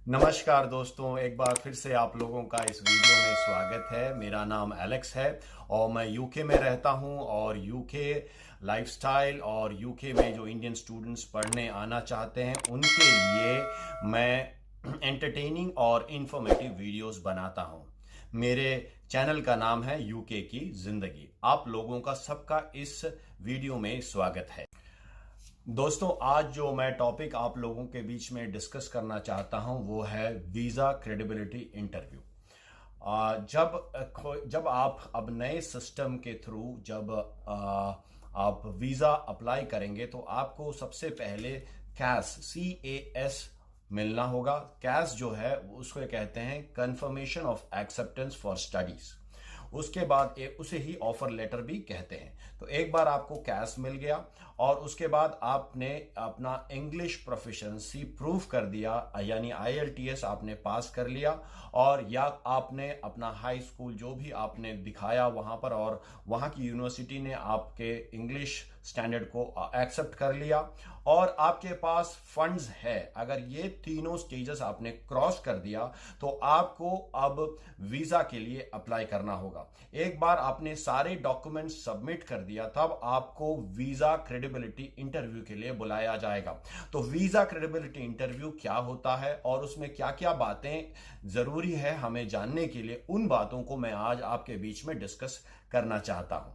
नमस्कार दोस्तों, एक बार फिर से आप लोगों का इस वीडियो में स्वागत है। मेरा नाम एलेक्स है और मैं यूके में रहता हूं और यूके लाइफस्टाइल और यूके में जो इंडियन स्टूडेंट्स पढ़ने आना चाहते हैं उनके लिए मैं एंटरटेनिंग और इंफॉर्मेटिव वीडियोस बनाता हूं। मेरे चैनल का नाम है यूके की जिंदगी। आप लोगों का सबका इस वीडियो में स्वागत है। दोस्तों, आज जो मैं टॉपिक आप लोगों के बीच में डिस्कस करना चाहता हूं वो है वीज़ा क्रेडिबिलिटी इंटरव्यू। जब आप अब नए सिस्टम के थ्रू जब आप वीज़ा अप्लाई करेंगे तो आपको सबसे पहले CAS मिलना होगा। कैस जो है उसको कहते हैं confirmation of acceptance for studies. उसके बाद उसे ही ऑफर लेटर भी कहते हैं। तो एक बार आपको कैश मिल गया और उसके बाद आपने अपना इंग्लिश प्रोफिशिएंसी प्रूव कर दिया, यानी IELTS आपने पास कर लिया, और या आपने अपना हाई स्कूल जो भी आपने दिखाया वहां पर और वहां की यूनिवर्सिटी ने आपके इंग्लिश स्टैंडर्ड को एक्सेप्ट कर लिया और आपके पास फंड्स है। अगर ये तीनों स्टेजेस आपने क्रॉस कर दिया तो आपको अब वीजा के लिए अप्लाई करना होगा। एक बार आपने सारे डॉक्यूमेंट्स सबमिट कर दिया तब आपको वीजा क्रेडिबिलिटी इंटरव्यू के लिए बुलाया जाएगा। तो वीजा क्रेडिबिलिटी इंटरव्यू क्या होता है और उसमें क्या क्या बातें जरूरी है हमें जानने के लिए, उन बातों को मैं आज आपके बीच में डिस्कस करना चाहता हूं।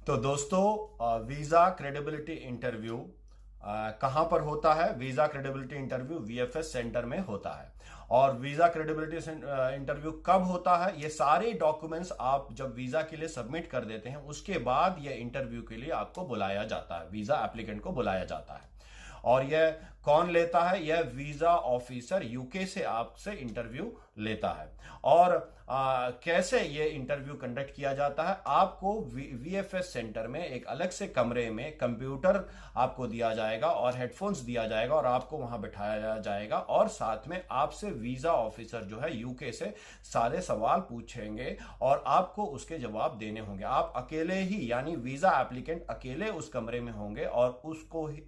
तो दोस्तों, वीजा क्रेडिबिलिटी इंटरव्यू कहां पर होता है? Visa credibility interview VFS centre में होता है। और वीजा क्रेडिबिलिटी इंटरव्यू कब होता है? ये सारे डॉक्यूमेंट्स आप जब वीजा के लिए सबमिट कर देते हैं उसके बाद ये इंटरव्यू के लिए आपको बुलाया जाता है, वीजा एप्लीकेंट को बुलाया जाता है। और यह कौन लेता है? यह वीजा ऑफिसर यूके से आपसे इंटरव्यू लेता है। और कैसे यह इंटरव्यू कंडक्ट किया जाता है? आपको VFS सेंटर में एक अलग से कमरे में कंप्यूटर आपको दिया जाएगा और हेडफोन्स दिया जाएगा और आपको वहां बिठाया जाएगा और साथ में आपसे वीजा ऑफिसर जो है यूके से सारे सवाल पूछेंगे और आपको उसके जवाब देने होंगे। आप अकेले ही, यानी वीजा एप्लीकेंट अकेले उस कमरे में होंगे और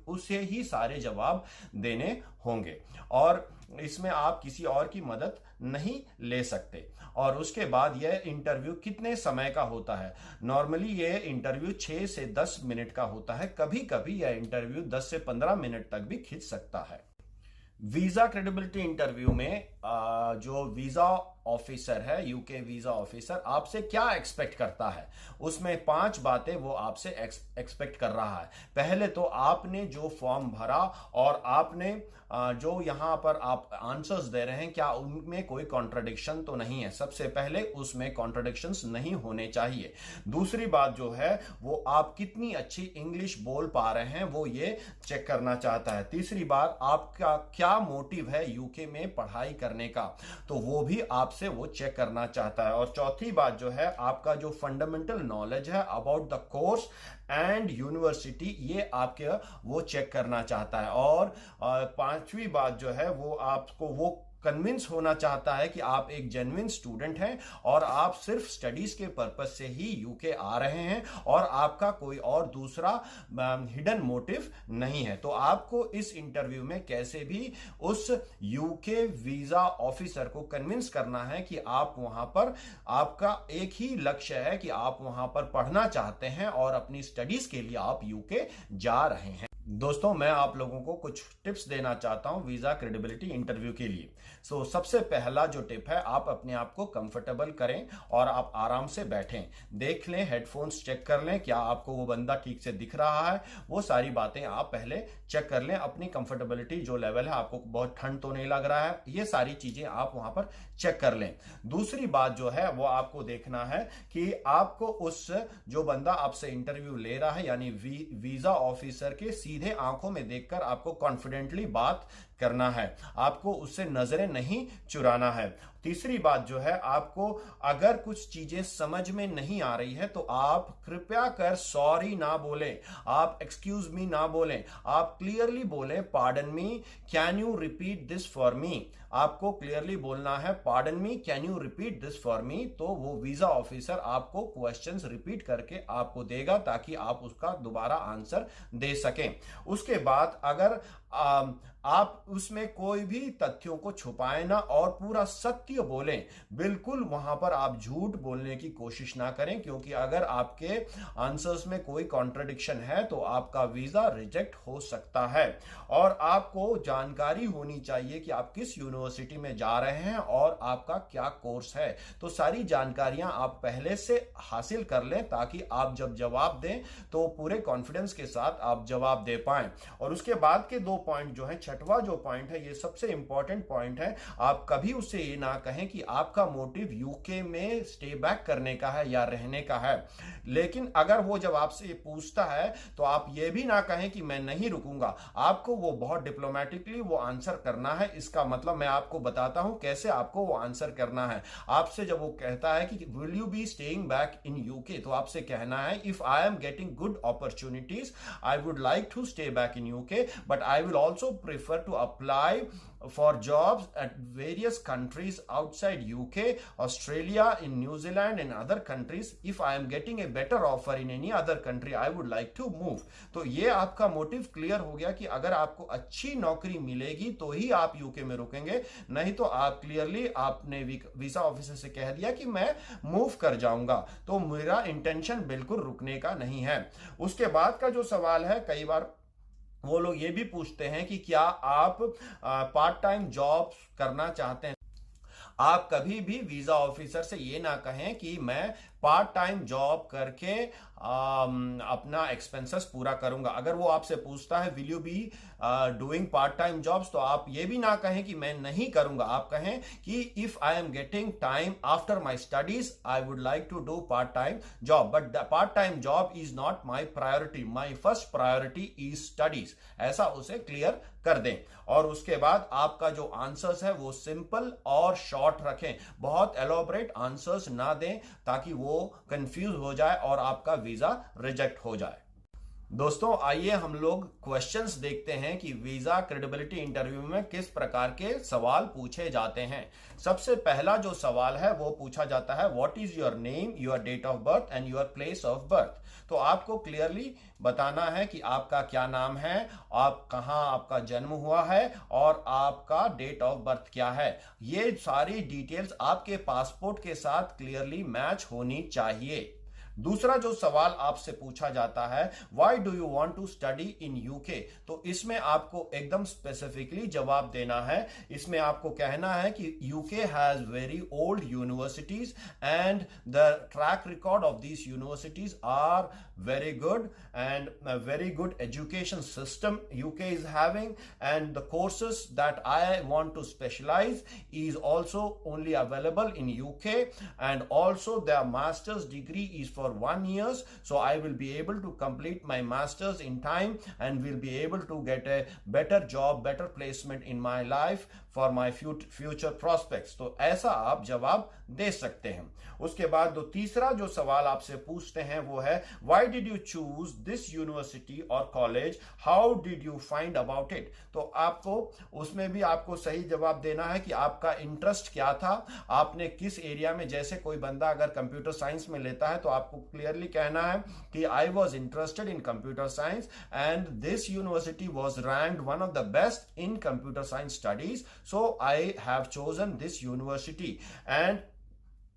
उसे ही सारे जवाब देने होंगे और इसमें आप किसी और की मदद नहीं ले सकते। और उसके बाद यह इंटरव्यू कितने समय का होता है? नॉर्मली यह इंटरव्यू 6 से 10 मिनट का होता है। कभी कभी यह इंटरव्यू 10 से 15 मिनट तक भी खींच सकता है। वीजा क्रेडिबिलिटी इंटरव्यू में जो वीजा ऑफिसर है, यूके वीजा ऑफिसर आपसे क्या एक्सपेक्ट करता है, उसमें 5 बातें वो आपसे एक्सपेक्ट कर रहा है। पहले तो आपने जो फॉर्म भरा और आपने जो यहां पर आप आंसर्स दे रहे हैं, क्या उनमें कोई कॉन्ट्रडिक्शन तो नहीं है? सबसे पहले उसमें कॉन्ट्रडिक्शंस नहीं होने चाहिए। दूसरी बात जो है वो आप कितनी अच्छी इंग्लिश बोल पा रहे हैं वो ये चेक करना चाहता है। तीसरी बात, आपका क्या मोटिव है यूके में पढ़ाई करने का, तो वो भी आपसे वो चेक करना चाहता है। और चौथी बात जो है, आपका जो फंडामेंटल नॉलेज है about the course and university, ये आपके वो चेक करना चाहता है। और पांचवी बात जो है वो आपको वो कन्विंस होना चाहता है कि आप एक जेन्युइन स्टूडेंट हैं और आप सिर्फ स्टडीज के पर्पस से ही यूके आ रहे हैं और आपका कोई और दूसरा हिडन मोटिव नहीं है। तो आपको इस इंटरव्यू में कैसे भी उस यूके वीजा ऑफिसर को कन्विंस करना है कि आप वहां पर, आपका एक ही लक्ष्य है कि आप वहां पर पढ़ना चाहते हैं और अपनी स्टडीज के लिए आप यूके जा रहे हैं। दोस्तों, मैं आप लोगों को कुछ टिप्स देना चाहता हूं वीजा क्रेडिबिलिटी इंटरव्यू के लिए। सबसे पहला जो टिप है, आप अपने आप को कंफर्टेबल करें और आप आराम से बैठें। देख लें, हेडफोन्स चेक कर लें, क्या आपको वो बंदा ठीक से दिख रहा है, वो सारी बातें आप पहले चेक कर लें। अपनी कंफर्टेबिलिटी जो लेवल है, आपको बहुत ठंड तो नहीं लग रहा है, ये सारी चीजें आप वहां पर चेक कर लें। दूसरी बात जो है वो आपको देखना है कि आपको उस जो बंदा आपसे इंटरव्यू ले रहा है, यानी वीजा ऑफिसर के सीधे आंखों में देखकर आपको कॉन्फिडेंटली बात करना है। आपको उससे नजरें नहीं चुराना है। तीसरी बात जो है, आपको अगर कुछ चीजें समझ में नहीं आ रही है तो आप कृपया कर सॉरी ना बोलें, आप एक्सक्यूज मी ना बोलें, आप क्लियरली बोलें pardon me, can you repeat this for me. आपको क्लियरली बोलना है pardon me, can you repeat this for me. तो वो वीजा ऑफिसर आपको क्वेश्चंस रिपीट करके आपको देगा ताकि आप उसका दोबारा आंसर दे सकें। उसके बाद अगर आप उसमें कोई भी तथ्यों को छुपाएं ना और पूरा सत्य बोलें। बिल्कुल वहां पर आप झूठ बोलने की कोशिश ना करें, क्योंकि अगर आपके आंसर्स में कोई कॉन्ट्रडिक्शन है तो आपका वीजा रिजेक्ट हो सकता है। और आपको जानकारी होनी चाहिए कि आप किस यूनिवर्सिटी में जा रहे हैं और आपका क्या कोर्स है। तो सारी जानकारियां आप पहले से हासिल कर लें ताकि आप जब जवाब दें तो पूरे कॉन्फिडेंस के साथ आप जवाब दे पाएं। और उसके बाद के 2 पॉइंट जो है, छठवां जो पॉइंट है ये सबसे इंपॉर्टेंट पॉइंट है। आप कभी उससे ये ना कहें कि आपका मोटिव यूके में स्टे बैक करने का है या रहने का है। लेकिन अगर वो जब आपसे पूछता है तो आप ये भी ना कहें कि मैं नहीं रुकूंगा। आपको वो बहुत डिप्लोमेटिकली वो आंसर करना है। इसका मतलब मैं आपको बताता हूं कैसे आपको वो आंसर करना है। आपसे जब वो कहता है कि will you be staying back in UK, तो आपसे कहना है if I am getting good opportunities I would like to stay back in UK, but I will also prefer to apply for jobs at various countries outside UK, Australia, in New Zealand and other countries. If I am getting a better offer in any other country, I would like to move. तो ये आपका motive clear हो गया कि अगर आपको अच्छी नौकरी मिलेगी तो ही आप यूके में रुकेंगे, नहीं तो आप क्लियरली आपने वीजा ऑफिसर से कह दिया कि मैं मूव कर जाऊंगा, तो मेरा इंटेंशन बिल्कुल रुकने का नहीं है। उसके बाद का जो सवाल है, कई बार वो लोग ये भी पूछते हैं कि क्या आप पार्ट टाइम जॉब करना चाहते हैं। आप कभी भी वीजा ऑफिसर से ये ना कहें कि मैं पार्ट टाइम जॉब करके अपना एक्सपेंसेस पूरा करूंगा। अगर वो आपसे पूछता है will you be doing part time jobs, तो आप ये भी ना कहें कि मैं नहीं करूंगा। आप कहें कि if I am getting time after my studies I would like to do part time job, but the part time job is not my priority, my first priority is studies. ऐसा उसे क्लियर कर दें। और उसके बाद आपका जो answers है वो सिंपल और शॉर्ट रखें, बहुत एलोबरेट आंसर्स ना दें ताकि वो कंफ्यूज हो जाए और आपका वीजा रिजेक्ट हो जाए। दोस्तों आइए हम लोग क्वेश्चंस देखते हैं कि वीजा क्रेडिबिलिटी इंटरव्यू में किस प्रकार के सवाल पूछे जाते हैं। सबसे पहला जो सवाल है वो पूछा जाता है what is your name, your date of birth and your place of birth. तो आपको क्लियरली बताना है कि आपका क्या नाम है, आप कहां आपका जन्म हुआ है और आपका डेट ऑफ बर्थ क्या है। ये सारी डिटेल्स आपके पासपोर्ट के साथ क्लियरली मैच होनी चाहिए। दूसरा जो सवाल आपसे पूछा जाता है why do you want to study in UK, तो इसमें आपको एकदम स्पेसिफिकली जवाब देना है। इसमें आपको कहना है कि UK has very old universities and the track record of this universities are very good and a very good education system UK is having, and the courses that I want to specialize is also only available in UK, and also their master's degree is for 1 year, so I will be able to complete my master's in time and will be able to get a better job, better placement in my life for my future prospects। तो ऐसा आप जवाब दे सकते हैं। उसके बाद जो तीसरा जो सवाल आपसे पूछते हैं वो है why did you choose this university और college, how did you find about it. तो आपको उसमें भी आपको सही जवाब देना है कि आपका इंटरेस्ट क्या था, आपने किस एरिया में, जैसे कोई बंदा अगर कंप्यूटर साइंस में लेता है तो आपको क्लियरली कहना है कि I was interested in computer science and this university was ranked one of the best in computer science studies, so I have chosen this university, and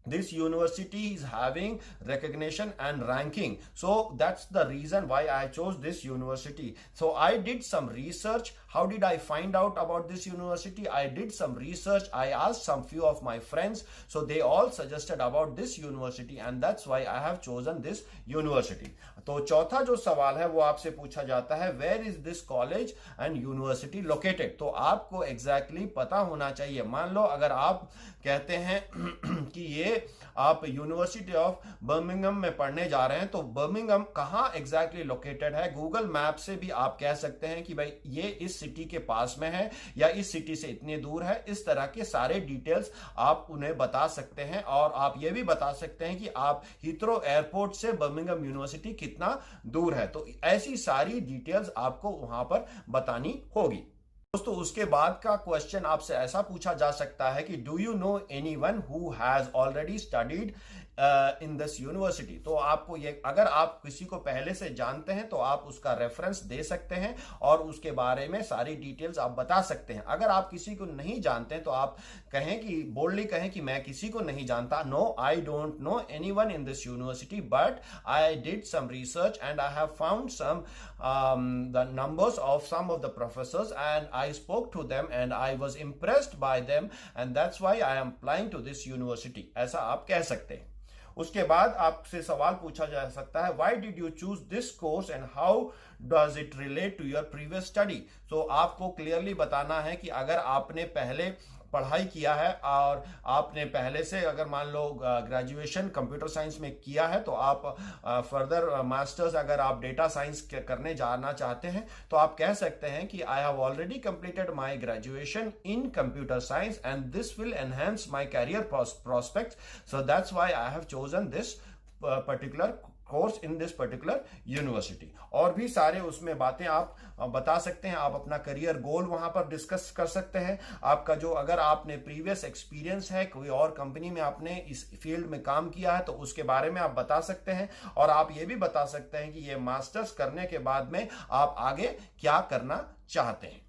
this university is having recognition and ranking, so that's the reason why I chose this university. So I did some research. How did I find out about this university? I did some research. I asked some few of my friends, so they all suggested about this university, and that's why I have chosen this university. तो चौथा जो सवाल है वो आपसे पूछा जाता है where is this college and university located. तो आपको एग्जैक्टली पता होना चाहिए। मान लो अगर आप कहते हैं कि ये आप यूनिवर्सिटी ऑफ बर्मिंघम में पढ़ने जा रहे हैं, तो बर्मिंघम कहाँ एग्जैक्टली लोकेटेड है, गूगल मैप से भी आप कह सकते हैं कि भाई ये इस सिटी के पास में है या इस सिटी से इतनी दूर है। इस तरह के सारे डिटेल्स आप उन्हें बता सकते हैं, और आप ये भी बता सकते हैं कि आप हीथ्रो एयरपोर्ट से बर्मिंघम यूनिवर्सिटी कितना दूर है। तो ऐसी सारी डिटेल्स आपको वहां पर बतानी होगी। दोस्तों उसके बाद का क्वेश्चन आपसे ऐसा पूछा जा सकता है कि do you no anyone who has already studied in this university. तो आपको ये, अगर आप किसी को पहले से जानते हैं तो आप उसका रेफरेंस दे सकते हैं और उसके बारे में सारी डिटेल्स आप बता सकते हैं। अगर आप किसी को नहीं जानते हैं तो आप कहें कि बोल्डली कहें कि मैं किसी को नहीं जानता, no I don't know anyone in this university, but I did some research and I have found some the numbers of some of the professors and I spoke to them and I was impressed by them and that's why I am applying to this university, ऐसा आप कह सकते हैं। उसके बाद आपसे सवाल पूछा जा सकता है, why did you choose this course and how does it relate to your previous study. तो आपको क्लियरली बताना है कि अगर आपने पहले पढ़ाई किया है और आपने पहले से अगर मान लो ग्रेजुएशन कंप्यूटर साइंस में किया है तो आप फर्दर मास्टर्स अगर आप डेटा साइंस करने जाना चाहते हैं तो आप कह सकते हैं कि I have already completed my graduation in computer science and this will enhance my career prospects, so that's why I have chosen this particular course in this particular university. और भी सारे उसमें बातें आप बता सकते हैं, आप अपना करियर गोल वहां पर डिस्कस कर सकते हैं। आपका जो, अगर आपने प्रीवियस एक्सपीरियंस है, कोई और कंपनी में आपने इस फील्ड में काम किया है तो उसके बारे में आप बता सकते हैं। और आप ये भी बता सकते हैं कि ये मास्टर्स करने के बाद में आप आगे क्या करना चाहते हैं।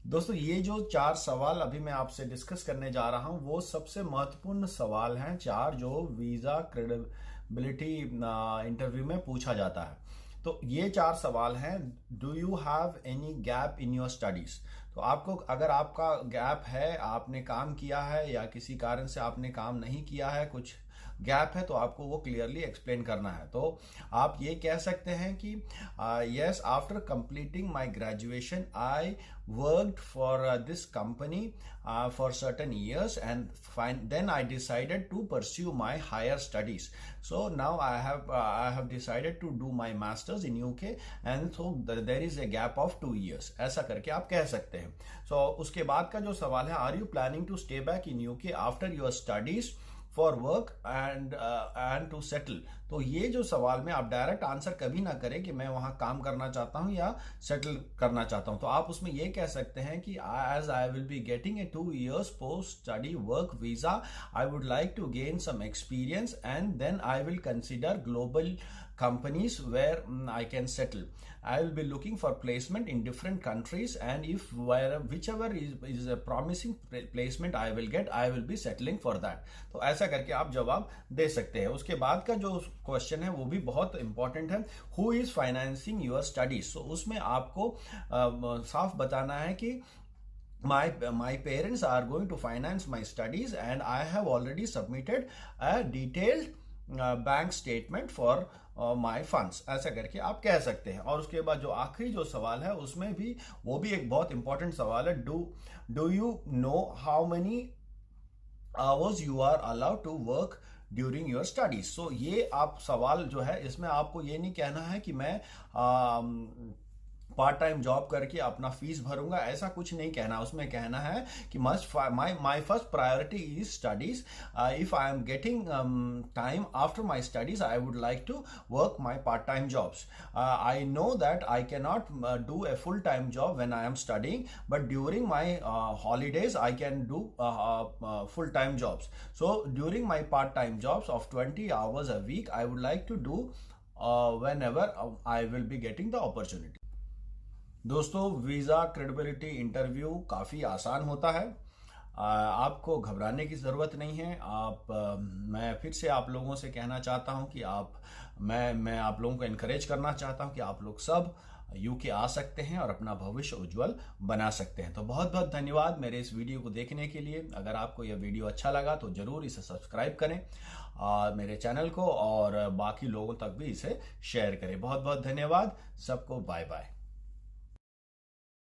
दोस्तों, ये जो 4 सवाल अभी मैं आपसे डिस्कस करने जा रहा हूं वो सबसे महत्वपूर्ण सवाल हैं, 4 जो वीजा क्रेडिबिलिटी इंटरव्यू में पूछा जाता है। तो ये 4 सवाल हैं, do you have any gap in your studies. तो आपको, अगर आपका गैप है, आपने काम किया है या किसी कारण से आपने काम नहीं किया है, कुछ गैप है, तो आपको वो क्लियरली एक्सप्लेन करना है। तो आप ये कह सकते हैं कि yes, after completing my graduation I worked for this company for certain years and then I decided to pursue my higher studies. So now I have decided to do my masters in UK and so there is a gap of 2 years. ऐसा करके आप कह सकते हैं। So उसके बाद का जो सवाल है, are you planning to stay back in UK after your studies for work and to settle. तो ये जो सवाल में आप डायरेक्ट आंसर कभी ना करें कि मैं वहां काम करना चाहता हूं या सेटल करना चाहता हूं। तो आप उसमें ये कह सकते हैं कि as I will be getting a 2 years post study work visa, I would like to gain some experience and then I will consider global companies where I can settle. I will be looking for placement in different countries and whichever is a promising placement I will get, I will be settling for that. तो ऐसा करके आप जवाब दे सकते हैं। उसके बाद का जो क्वेश्चन है वो भी बहुत इंपॉर्टेंट है, who is financing your studies। तो उसमें आपको साफ बताना है कि my parents are going to finance my studies and I have already submitted a detailed bank statement for my funds, ऐसा करके आप कह सकते हैं। और उसके बाद जो आखिरी जो सवाल है उसमें भी, वो भी एक बहुत इंपॉर्टेंट सवाल है, do you know how many hours you are allowed to work during your studies. So ये आप सवाल जो है, इसमें आपको ये नहीं कहना है कि मैं पार्ट टाइम जॉब करके अपना फीस भरूंगा, ऐसा कुछ नहीं कहना। उसमें कहना है कि my first priority is studies, if I am getting time after my studies I would like to work my part time jobs. I know that I can not do a full time job when I am studying, but during my holidays I can do full time jobs. So during my part time jobs of 20 hours a week I would like to do whenever I will be getting the opportunity। दोस्तों, visa credibility interview काफ़ी आसान होता है, आपको घबराने की ज़रूरत नहीं है। मैं फिर से आप लोगों से कहना चाहता हूं कि मैं आप लोगों को इनकरेज करना चाहता हूं कि आप लोग सब यूके आ सकते हैं और अपना भविष्य उज्जवल बना सकते हैं। तो बहुत बहुत धन्यवाद मेरे इस वीडियो को देखने के लिए। अगर आपको यह वीडियो अच्छा लगा तो ज़रूर इसे सब्सक्राइब करें मेरे चैनल को, और बाकी लोगों तक भी इसे शेयर करें। बहुत बहुत धन्यवाद सबको, बाय बाय।